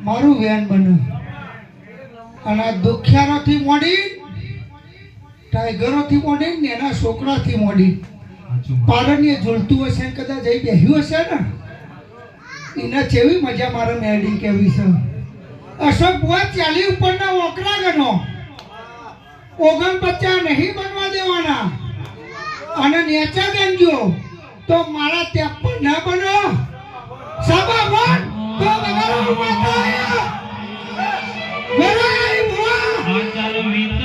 મારું વેન બન્યું અને દુખિયારોથી મોડી ટાઈગરોથી મોડી ને એના છોકરાથી મોડી પારણીએ ઝૂલતું હશે ને કદાચ જઈ બેહ્યું હશે ને એને કેવી મજા મારે મેળી કેવી છે અશોક બુઆ 40 ઉપરના ઓકરા ગણો 49 નહીં બનવા દેવાના અને નેચા ગણજો તો મારા 53 ના બનો સભા બોલ તો બગાડો માતા વેરાઈ બુઆ ચાલો વીર